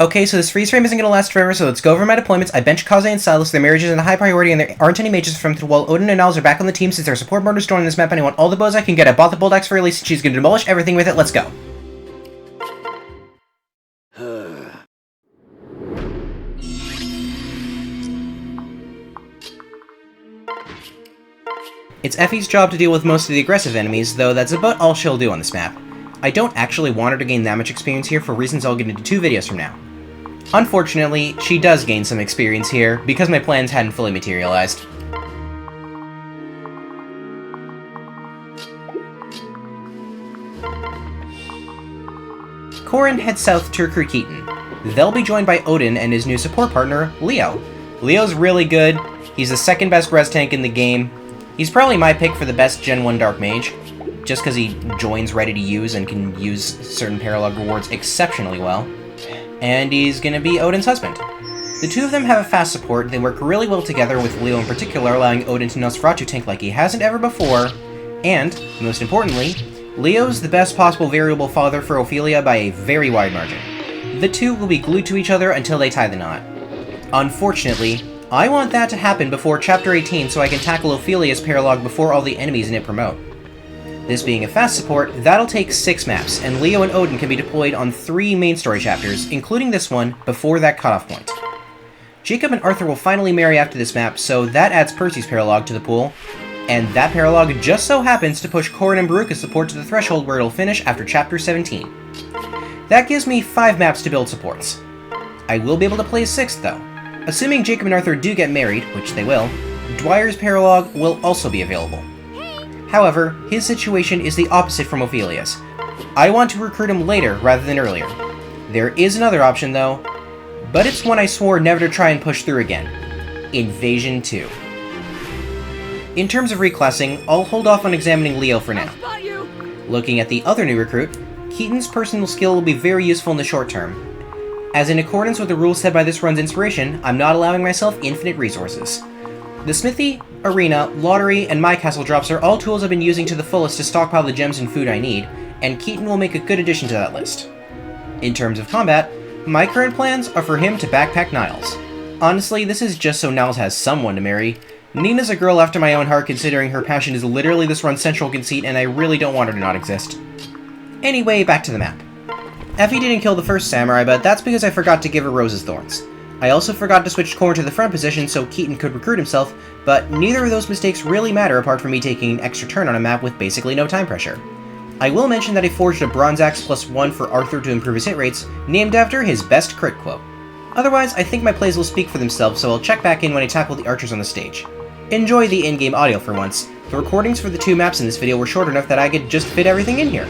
Okay, so this freeze frame isn't going to last forever, so let's go over my deployments. I bench Kaze and Silas. Their marriage is a high priority, and there aren't any mages from them, while Odin and Niles are back on the team since their support mode is joining this map, and I want all the bows I can get. I bought the Bulldax for release, and she's going to demolish everything with it. Let's go. It's Effie's job to deal with most of the aggressive enemies, though that's about all she'll do on this map. I don't actually want her to gain that much experience here for reasons I'll get into 2 videos from now. Unfortunately, she does gain some experience here, because my plans hadn't fully materialized. Corin heads south to recruit Keaton. They'll be joined by Odin and his new support partner, Leo. Leo's really good, he's the second best res tank in the game. He's probably my pick for the best Gen 1 Dark Mage, just because he joins ready to use and can use certain paralog rewards exceptionally well. And he's gonna be Odin's husband. The two of them have a fast support, they work really well together, with Leo in particular allowing Odin to Nosferatu tank like he hasn't ever before, and, most importantly, Leo's the best possible variable father for Ophelia by a very wide margin. The two will be glued to each other until they tie the knot. Unfortunately, I want that to happen before Chapter 18 so I can tackle Ophelia's paralog before all the enemies in it promote. This being a fast support, that'll take 6 maps, and Leo and Odin can be deployed on 3 main story chapters, including this one, before that cutoff point. Jacob and Arthur will finally marry after this map, so that adds Percy's paralog to the pool, and that paralog just so happens to push Corin and Baruka's support to the threshold where it'll finish after Chapter 17. That gives me 5 maps to build supports. I will be able to play a 6th though. Assuming Jacob and Arthur do get married, which they will, Dwyer's paralog will also be available. However, his situation is the opposite from Ophelia's. I want to recruit him later rather than earlier. There is another option though, but it's one I swore never to try and push through again. Invasion 2. In terms of reclassing, I'll hold off on examining Leo for now. Looking at the other new recruit, Keaton's personal skill will be very useful in the short term. As in accordance with the rules set by this run's inspiration, I'm not allowing myself infinite resources. The smithy, arena, lottery, and my castle drops are all tools I've been using to the fullest to stockpile the gems and food I need, and Keaton will make a good addition to that list. In terms of combat, my current plans are for him to backpack Niles. Honestly, this is just so Niles has someone to marry. Nina's a girl after my own heart considering her passion is literally this run's central conceit, and I really don't want her to not exist. Anyway, back to the map. Effie didn't kill the first samurai, but that's because I forgot to give her Rose's Thorns. I also forgot to switch Corin to the front position so Keaton could recruit himself, but neither of those mistakes really matter apart from me taking an extra turn on a map with basically no time pressure. I will mention that I forged a Bronze Axe +1 for Arthur to improve his hit rates, named after his best crit quote. Otherwise, I think my plays will speak for themselves, so I'll check back in when I tackle the archers on the stage. Enjoy the in-game audio for once. The recordings for the 2 maps in this video were short enough that I could just fit everything in here.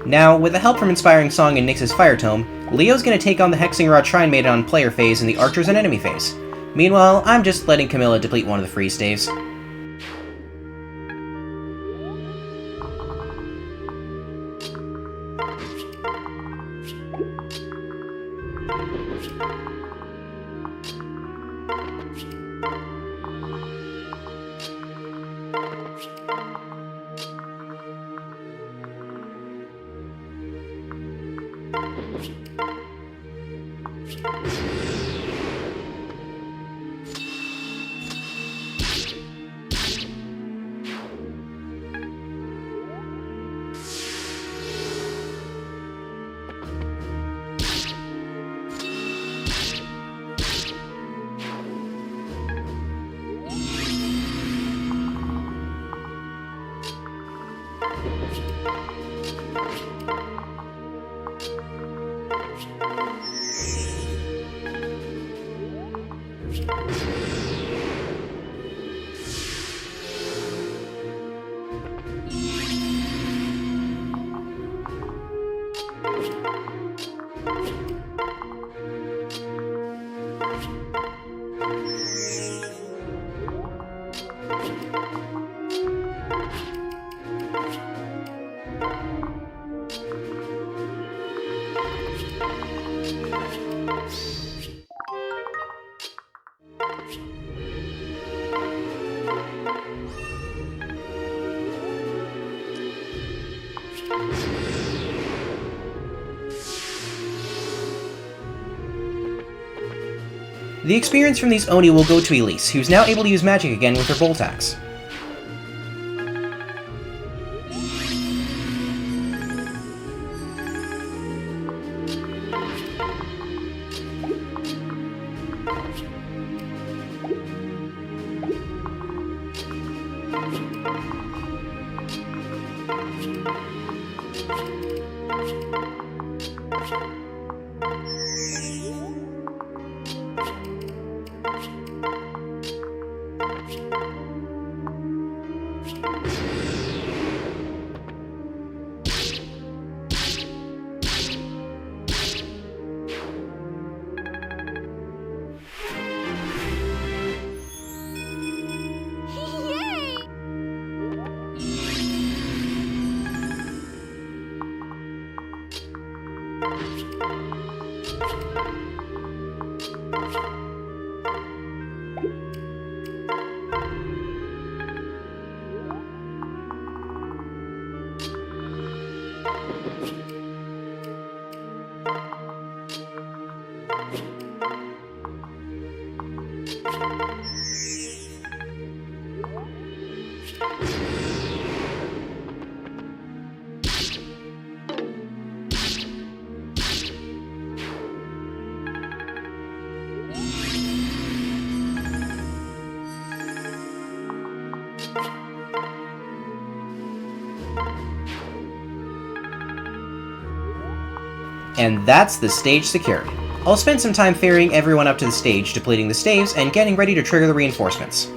Now, with the help from Inspiring Song and Nyx's Fire Tome, Leo's gonna take on the Hexing Rod Shrine Maiden on player phase and the Archers and enemy phase. Meanwhile, I'm just letting Camilla deplete one of the freeze staves. The experience from these Oni will go to Elise, who's now able to use magic again with her Bolt Axe. And that's the stage secured. I'll spend some time ferrying everyone up to the stage, depleting the staves, and getting ready to trigger the reinforcements.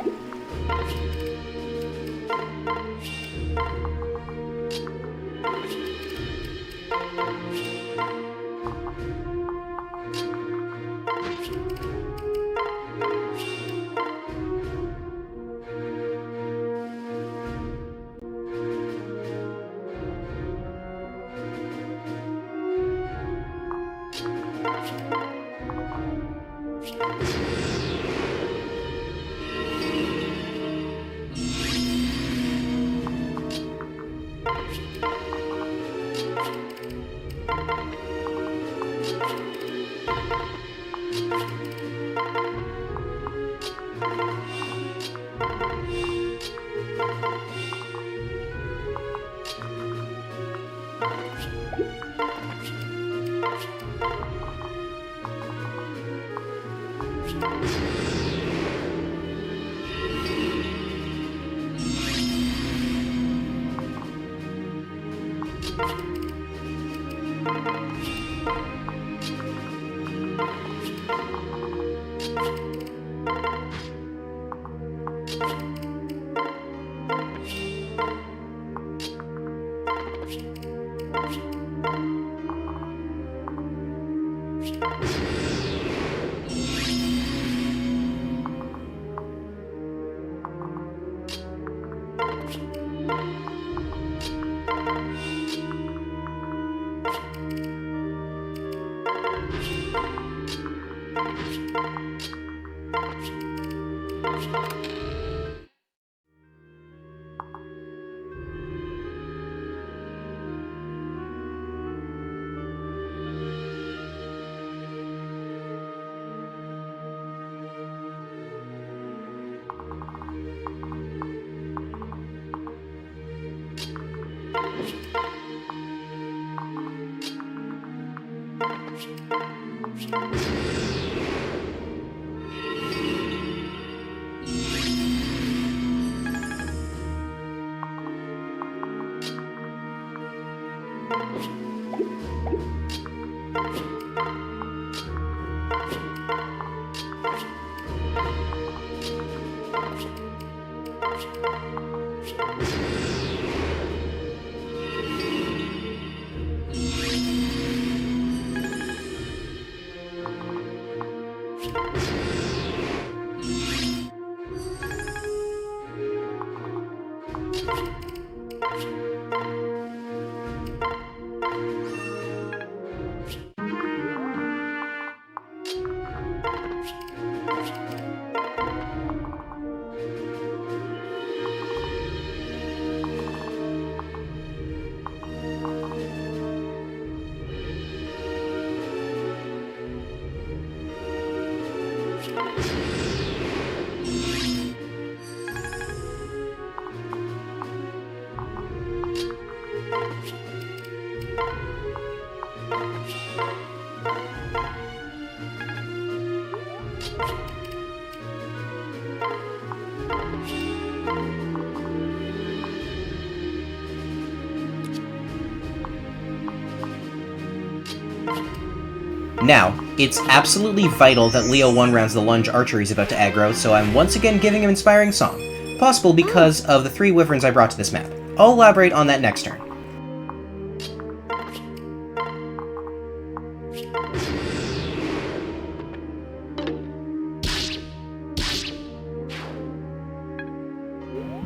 Now, it's absolutely vital that Leo one-rounds the lunge archery he's about to aggro, so I'm once again giving him Inspiring Song. Possible because of the 3 wyverns I brought to this map. I'll elaborate on that next turn.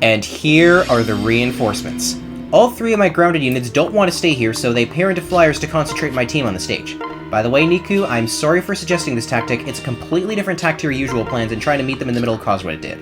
And here are the reinforcements. All 3 of my grounded units don't want to stay here, so they pair into flyers to concentrate my team on the stage. By the way, Niku, I'm sorry for suggesting this tactic. It's a completely different tack to your usual plans, and trying to meet them in the middle caused what it did.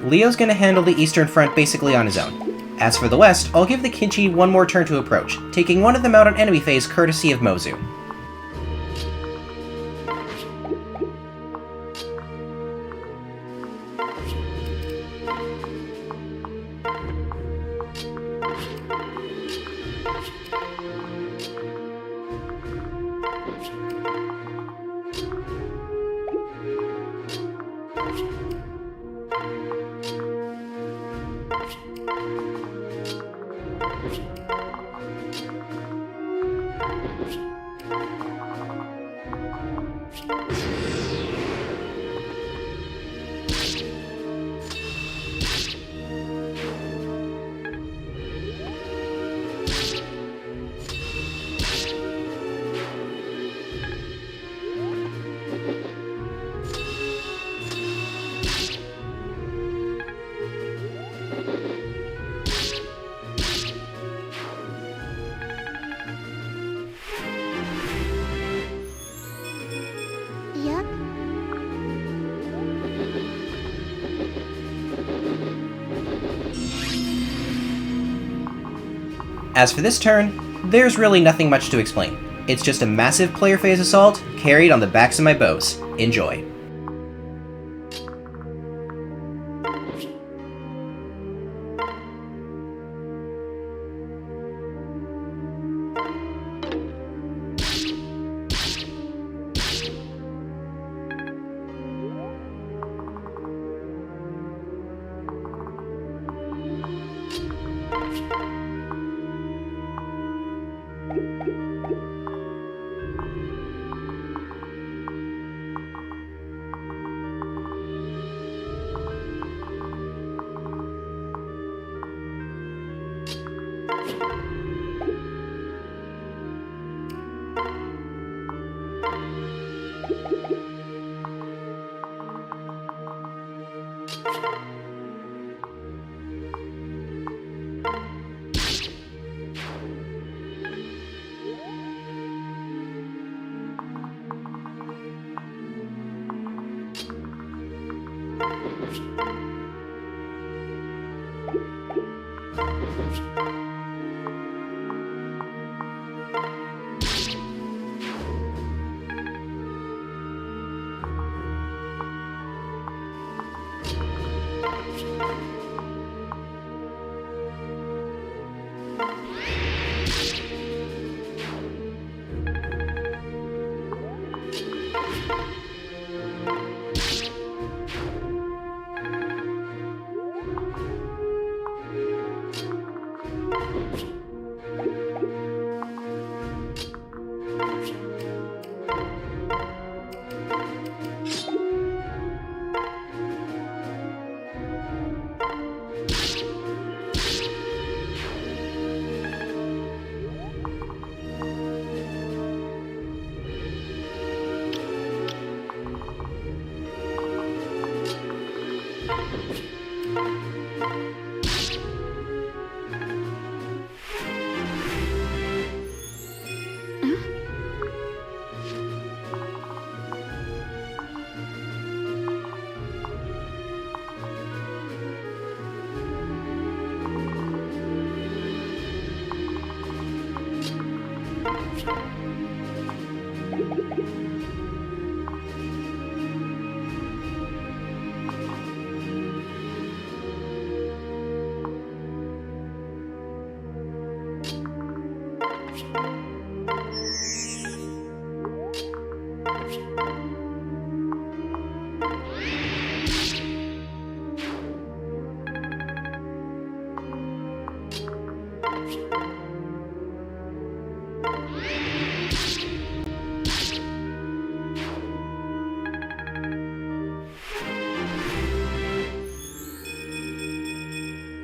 Leo's gonna handle the Eastern Front basically on his own. As for the West, I'll give the Kinchi one more turn to approach, taking one of them out on enemy phase courtesy of Mozu. Yep. As for this turn, there's really nothing much to explain. It's just a massive player phase assault carried on the backs of my bows. Enjoy.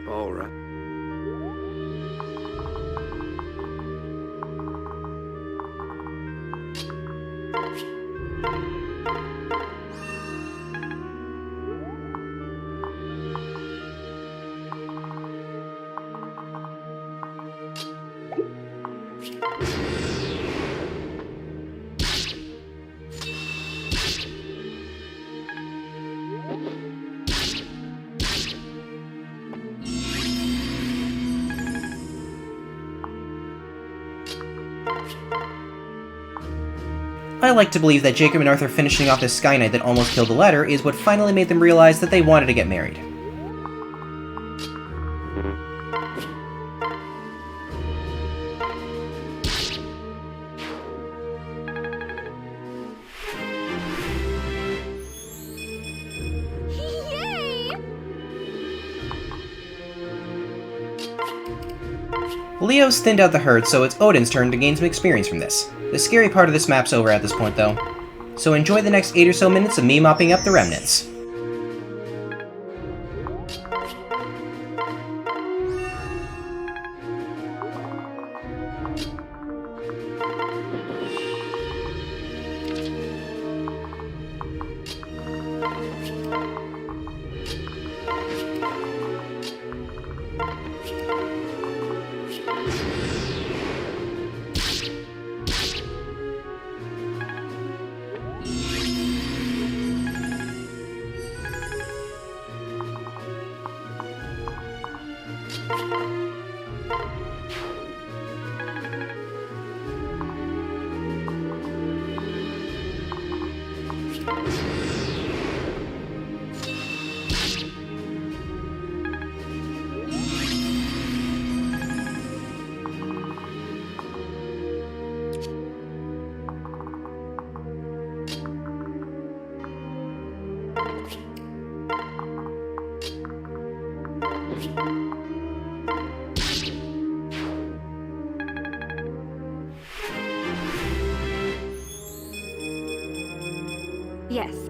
All right. I like to believe that Jacob and Arthur finishing off this Sky Knight that almost killed the ladder is what finally made them realize that they wanted to get married. Leo's thinned out the herd, so it's Odin's turn to gain some experience from this. The scary part of this map's over at this point, though. So enjoy the next 8 or so minutes of me mopping up the remnants. Yes.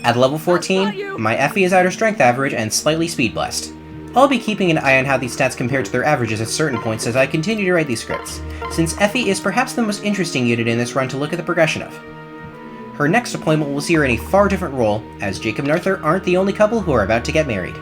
At level 14, my Effie is at her strength average and slightly speed blessed. I'll be keeping an eye on how these stats compare to their averages at certain points as I continue to write these scripts, since Effie is perhaps the most interesting unit in this run to look at the progression of. Her next deployment will see her in a far different role, as Jacob and Arthur aren't the only couple who are about to get married.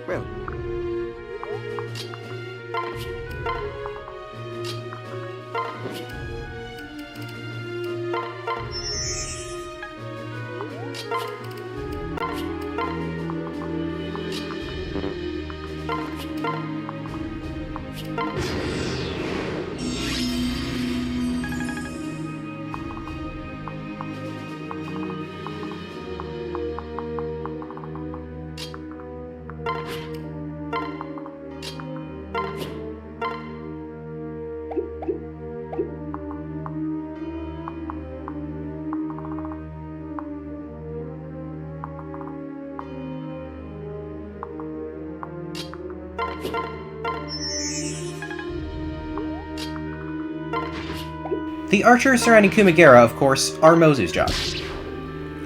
Well, The archers surrounding Kumagera, of course, are Mozu's job.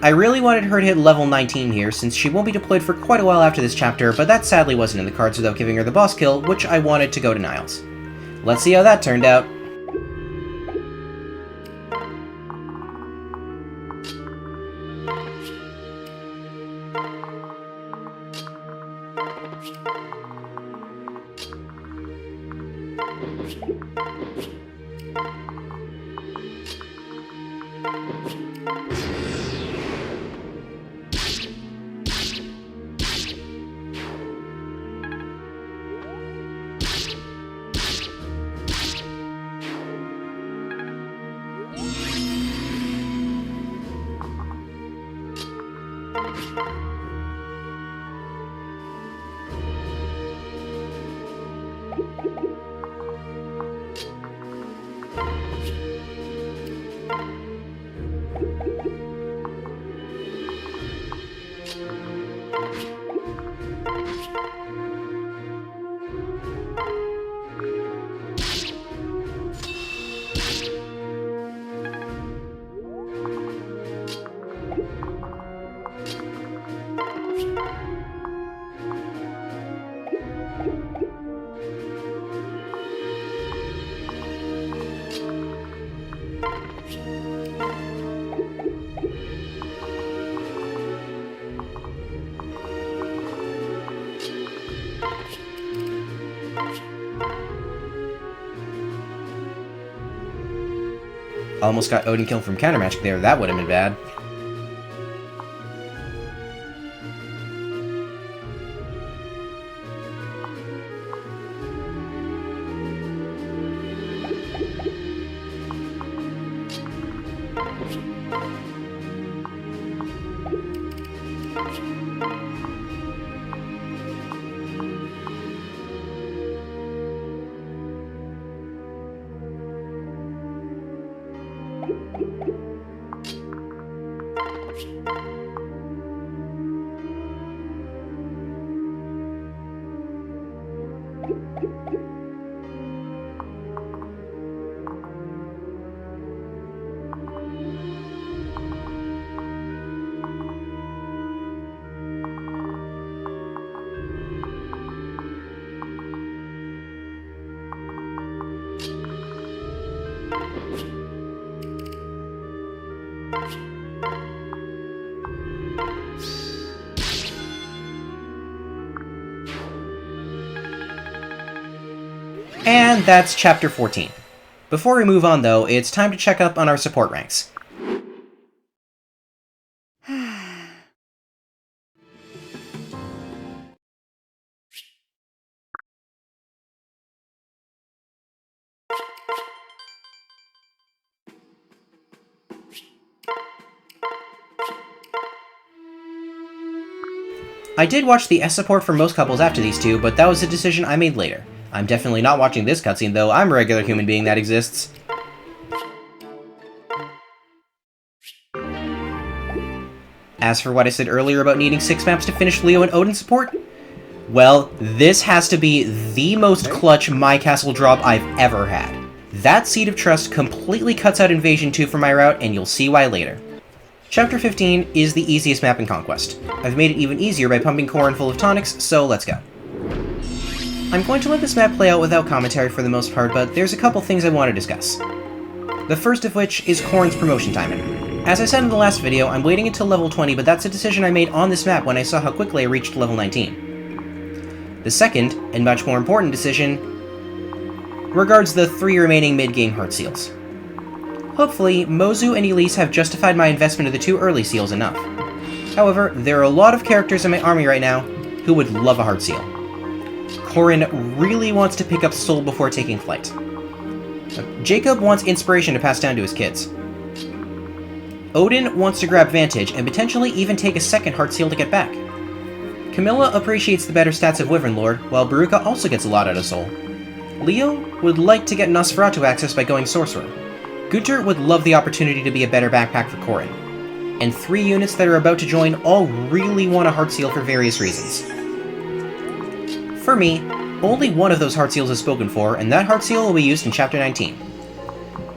I really wanted her to hit level 19 here, since she won't be deployed for quite a while after this chapter, but that sadly wasn't in the cards without giving her the boss kill, which I wanted to go to Niles. Let's see how that turned out. Almost got Odin killed from counter magic there, that would have been bad. And that's Chapter 14. Before we move on, though, it's time to check up on our support ranks. I did watch the S support for most couples after these two, but that was a decision I made later. I'm definitely not watching this cutscene, though. I'm a regular human being that exists. As for what I said earlier about needing 6 maps to finish Leo and Odin support, well, this has to be the most clutch My Castle drop I've ever had. That Seed of Trust completely cuts out Invasion 2 from my route, and you'll see why later. Chapter 15 is the easiest map in Conquest. I've made it even easier by pumping Corrin full of tonics, so let's go. I'm going to let this map play out without commentary for the most part, but there's a couple things I want to discuss. The first of which is Corrin's promotion timing. As I said in the last video, I'm waiting until level 20, but that's a decision I made on this map when I saw how quickly I reached level 19. The second, and much more important decision, regards the 3 remaining mid-game heart seals. Hopefully, Mozu and Elise have justified my investment of the 2 early seals enough. However, there are a lot of characters in my army right now who would love a heart seal. Corrin really wants to pick up Soul before taking flight. Jacob wants inspiration to pass down to his kids. Odin wants to grab Vantage and potentially even take a second heart seal to get back. Camilla appreciates the better stats of Wyvern Lord, while Baruka also gets a lot out of Soul. Leo would like to get Nosferatu access by going Sorcerer. Gunter would love the opportunity to be a better backpack for Corrin. And 3 units that are about to join all really want a heart seal for various reasons. For me, only one of those heart seals is spoken for, and that heart seal will be used in Chapter 19.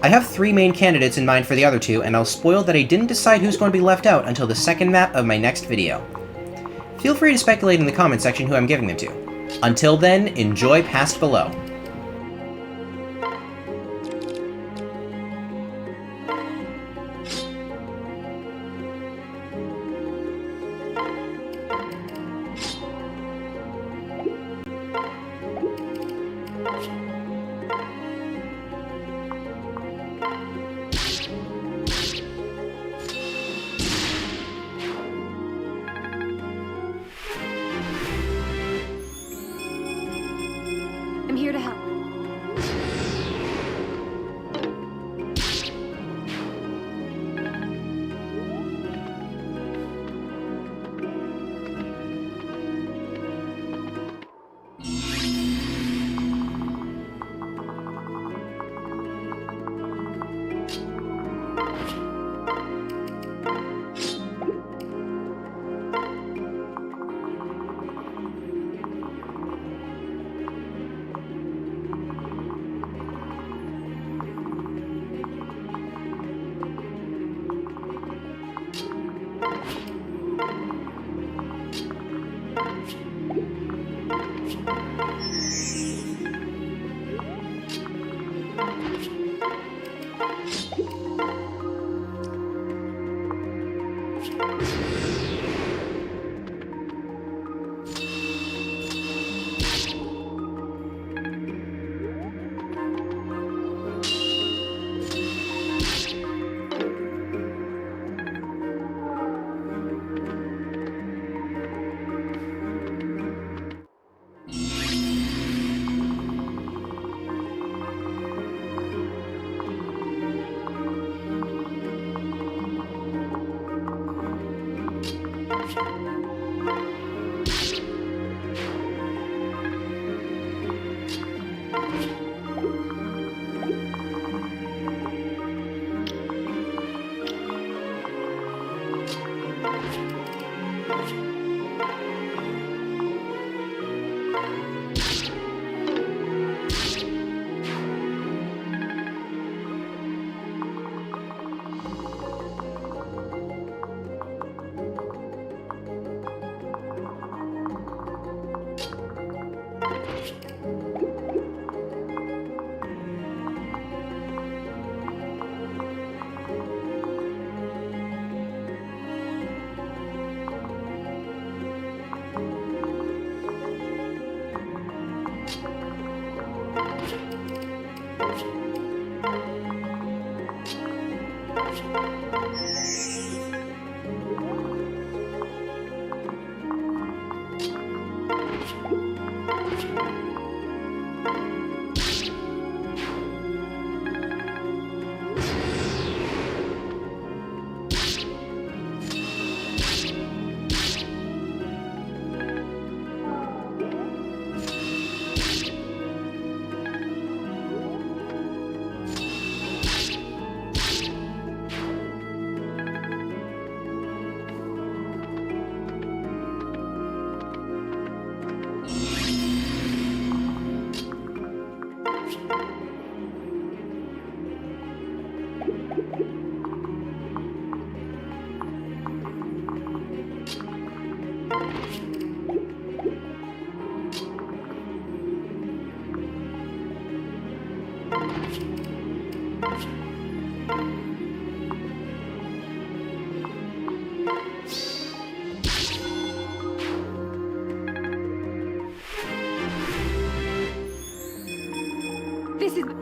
I have 3 main candidates in mind for the other 2, and I'll spoil that I didn't decide who's going to be left out until the second map of my next video. Feel free to speculate in the comment section who I'm giving them to. Until then, enjoy Past Below. I'm here to help. This is...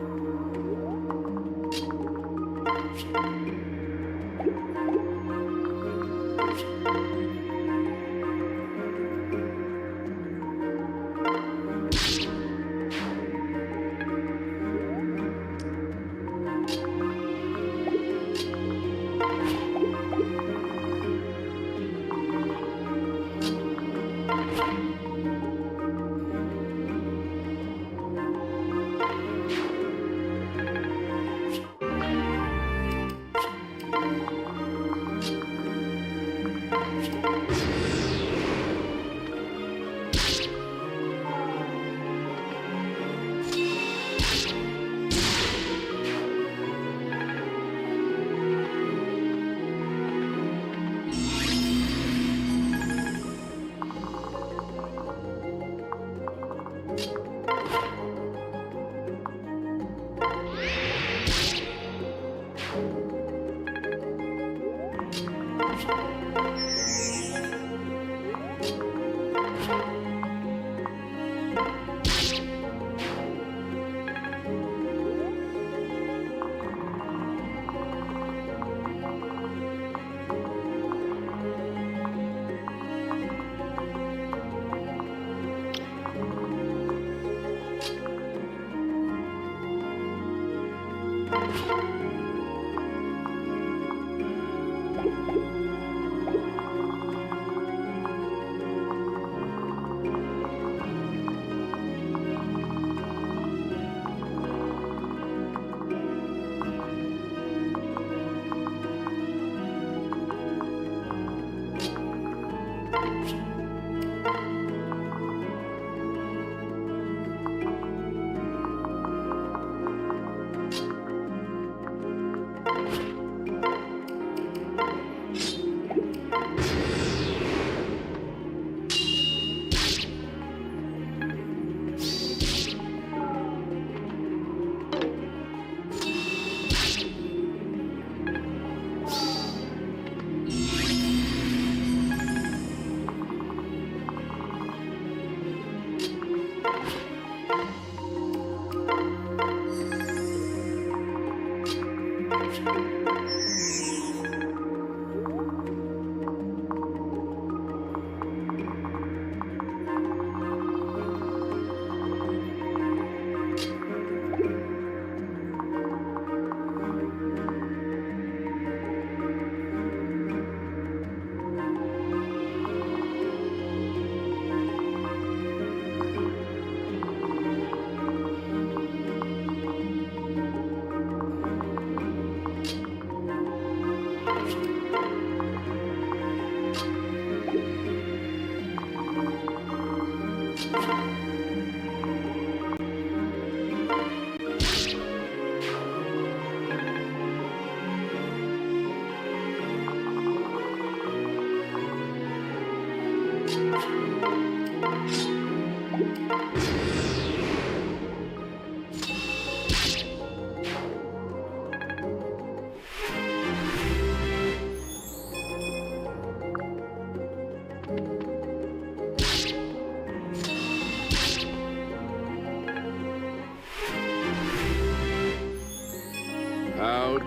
Out.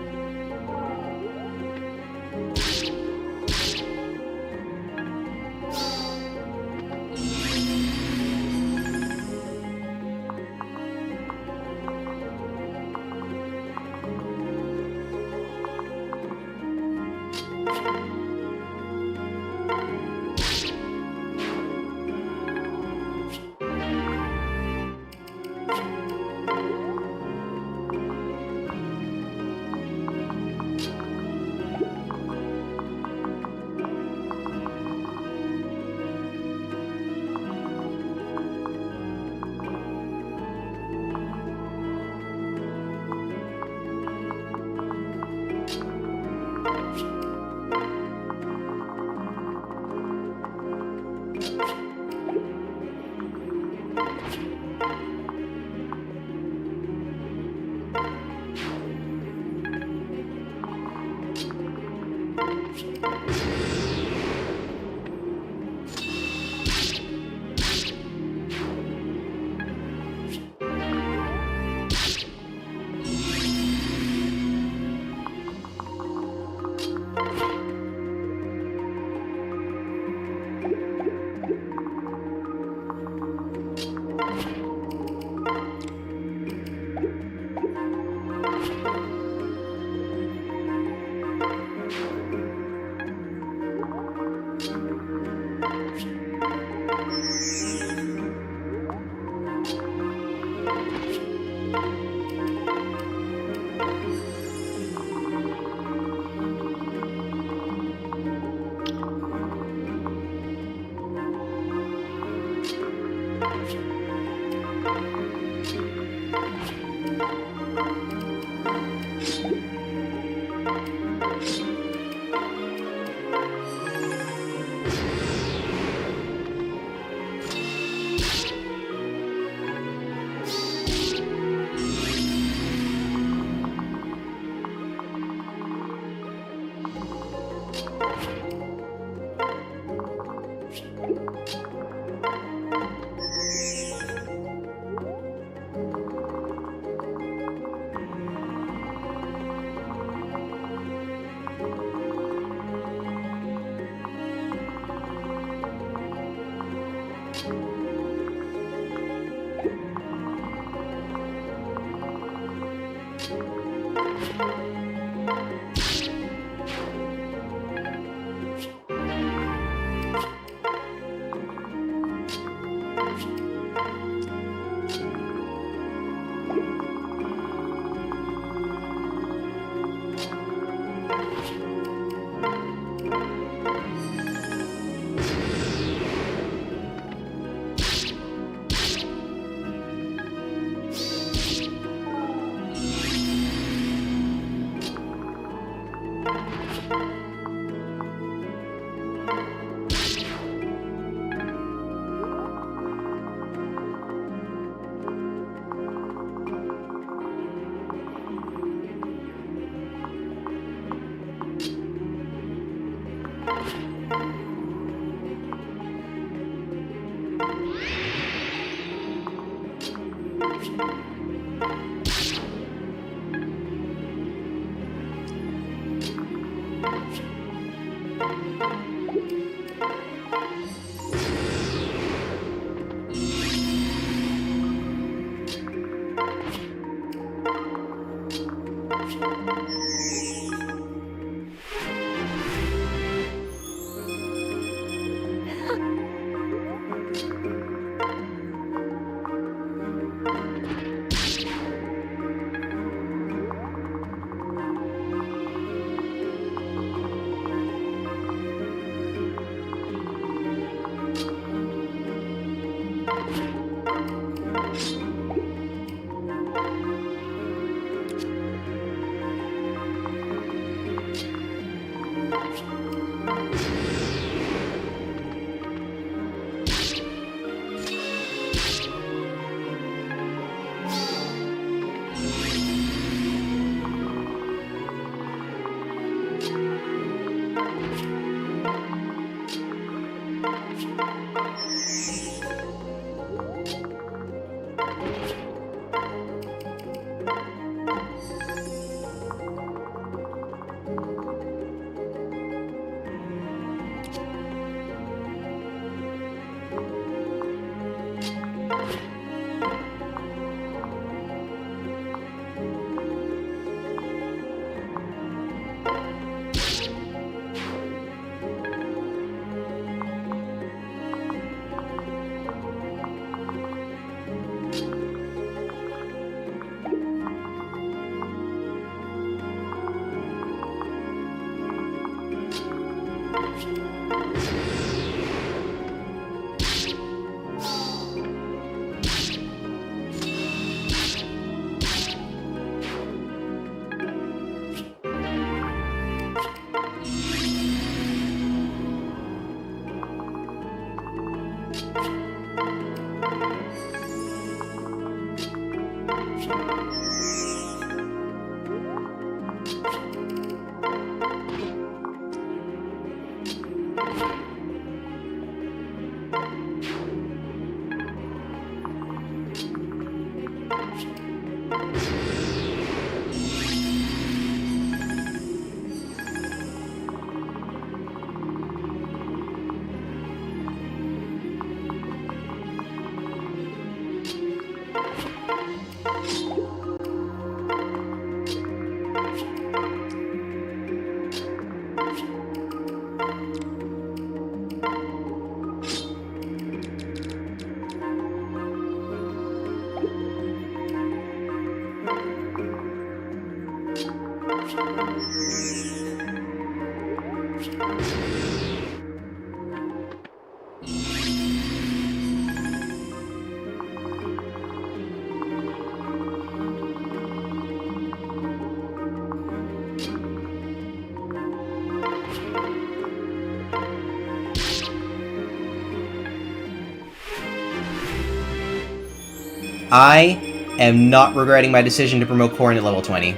I am not regretting my decision to promote Corrin at level 20.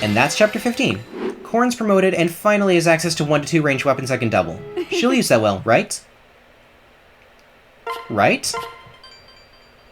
And that's Chapter 15. Corrin's promoted and finally has access to 1-2 range weapons that can double. She'll use that well, right? Right?